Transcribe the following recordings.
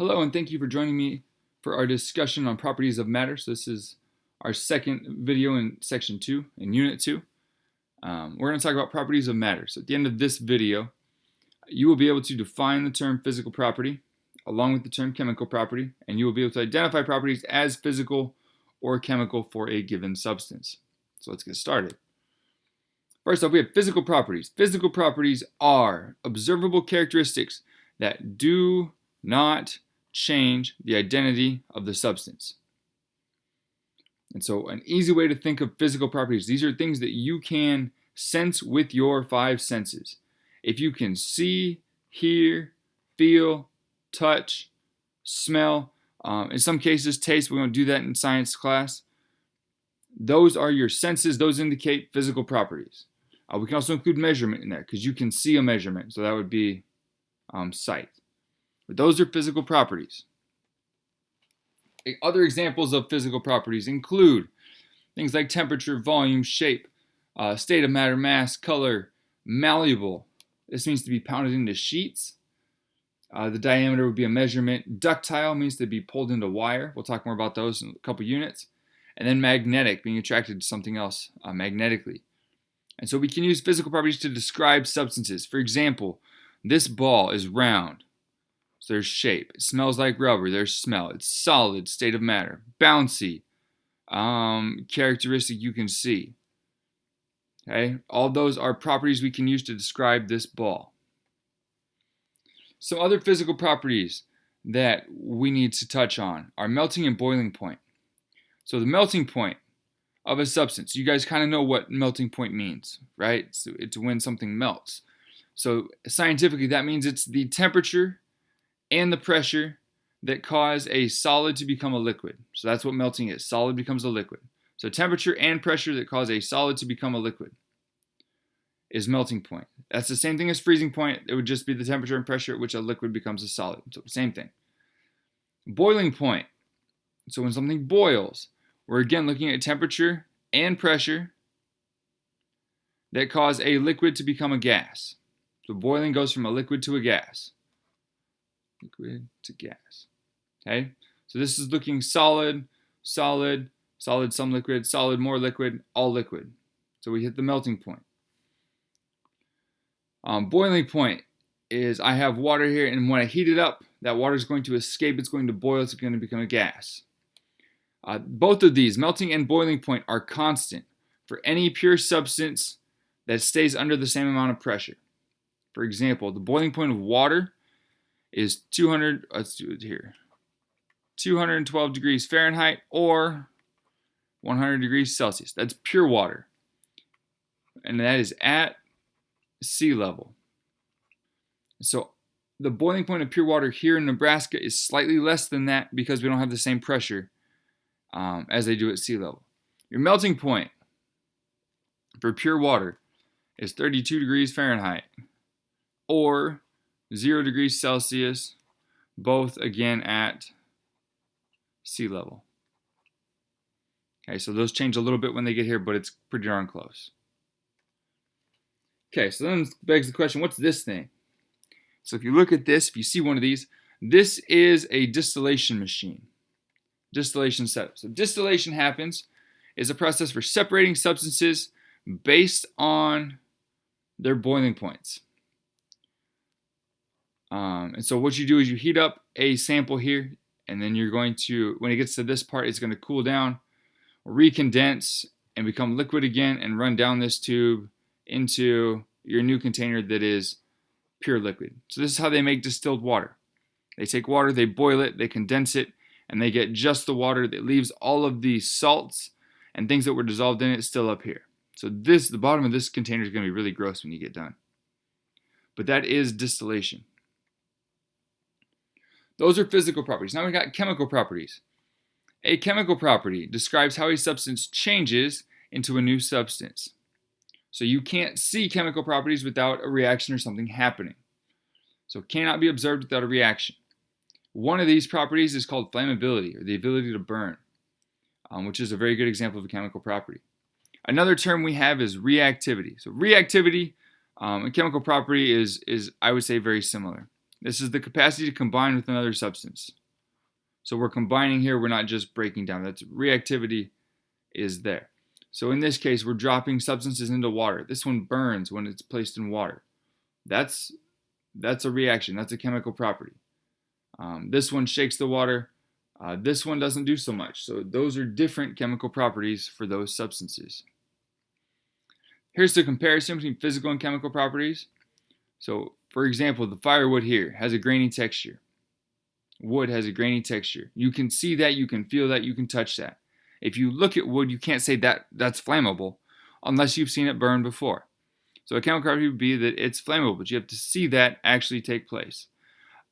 Hello, and thank you for joining me for our discussion on properties of matter. So this is our second video in section 2, in unit 2. We're going to talk about properties of matter. So at the end of this video, you will be able to define the term physical property along with the term chemical property, and you will be able to identify properties as physical or chemical for a given substance. So let's get started. First off, we have physical properties. Physical properties are observable characteristics that do not change the identity of the substance. And so an easy way to think of physical properties, these are things that you can sense with your five senses. If you can see, hear, feel, touch, smell, in some cases taste, we won't do that in science class. Those are your senses, those indicate physical properties. We can also include measurement in there because you can see a measurement, so that would be sight. But those are physical properties. Other examples of physical properties include things like temperature, volume, shape, state of matter, mass, color, malleable. This means to be pounded into sheets. The diameter would be a measurement. Ductile means to be pulled into wire. We'll talk more about those in a couple units. And then magnetic, being attracted to something else magnetically. And so we can use physical properties to describe substances. For example, this ball is round. So there's shape. It smells like rubber. There's smell. It's solid, state of matter. Bouncy, characteristic you can see. Okay, all those are properties we can use to describe this ball. Some other physical properties that we need to touch on are melting and boiling point. So the melting point of a substance, you guys kind of know what melting point means, right? So it's when something melts. So scientifically, that means it's the temperature and the pressure that cause a solid to become a liquid. So that's what melting is. Solid becomes a liquid. So temperature and pressure that cause a solid to become a liquid is melting point. That's the same thing as freezing point. It would just be the temperature and pressure at which a liquid becomes a solid. So same thing. Boiling point. So when something boils, we're again looking at temperature and pressure that cause a liquid to become a gas. So boiling goes from a liquid to a gas. Liquid to gas. Okay? So this is looking solid, solid, solid, some liquid, solid, more liquid, all liquid. So we hit the melting point. Boiling point is I have water here, and when I heat it up, that water is going to escape. It's going to boil. It's going to become a gas. Both of these, melting and boiling point, are constant for any pure substance that stays under the same amount of pressure. For example, the boiling point of water is 212 degrees Fahrenheit or 100 degrees Celsius. That's pure water. And that is at sea level. So the boiling point of pure water here in Nebraska is slightly less than that because we don't have the same pressure as they do at sea level. Your melting point for pure water is 32 degrees Fahrenheit or 0 degrees Celsius, both again at sea level. Okay, so those change a little bit when they get here, but it's pretty darn close. Okay, so then begs the question, what's this thing? So if you look at this, if you see one of these, this is a distillation machine. Distillation setup. So distillation is a process for separating substances based on their boiling points. And so what you do is you heat up a sample here, and then you're going to, when it gets to this part, it's going to cool down, recondense, and become liquid again, and run down this tube into your new container that is pure liquid. So this is how they make distilled water. They take water, they boil it, they condense it, and they get just the water that leaves all of the salts and things that were dissolved in it still up here. So the bottom of this container is going to be really gross when you get done. But that is distillation. Those are physical properties. Now we got chemical properties. A chemical property describes how a substance changes into a new substance. So you can't see chemical properties without a reaction or something happening. So it cannot be observed without a reaction. One of these properties is called flammability, or the ability to burn, which is a very good example of a chemical property. Another term we have is reactivity. So reactivity and chemical property is I would say very similar. This is the capacity to combine with another substance. So we're combining here, we're not just breaking down. That's reactivity is there. So in this case, we're dropping substances into water. This one burns when it's placed in water. That's a reaction. That's a chemical property. This one shakes the water. This one doesn't do so much. So those are different chemical properties for those substances. Here's the comparison between physical and chemical properties. So for example, the firewood here has a grainy texture. Wood has a grainy texture. You can see that, you can feel that, you can touch that. If you look at wood, you can't say that that's flammable unless you've seen it burn before. So a chemical property would be that it's flammable, but you have to see that actually take place.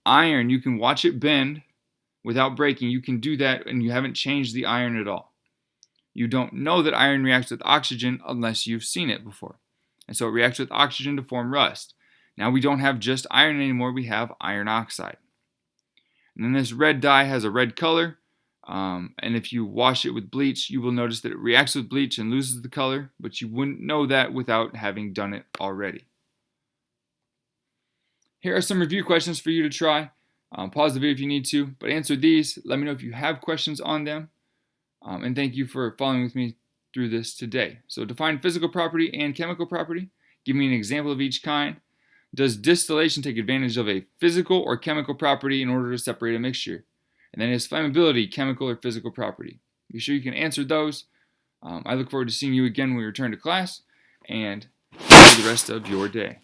Iron, you can watch it bend without breaking. You can do that and you haven't changed the iron at all. You don't know that iron reacts with oxygen unless you've seen it before. And so it reacts with oxygen to form rust. Now we don't have just iron anymore, we have iron oxide. And then this red dye has a red color. And if you wash it with bleach, you will notice that it reacts with bleach and loses the color, but you wouldn't know that without having done it already. Here are some review questions for you to try. Pause the video if you need to, but answer these. Let me know if you have questions on them. And thank you for following with me through this today. So define physical property and chemical property. Give me an example of each kind. Does distillation take advantage of a physical or chemical property in order to separate a mixture? And then is flammability chemical or physical property? Be sure you can answer those. I look forward to seeing you again when we return to class, and enjoy the rest of your day.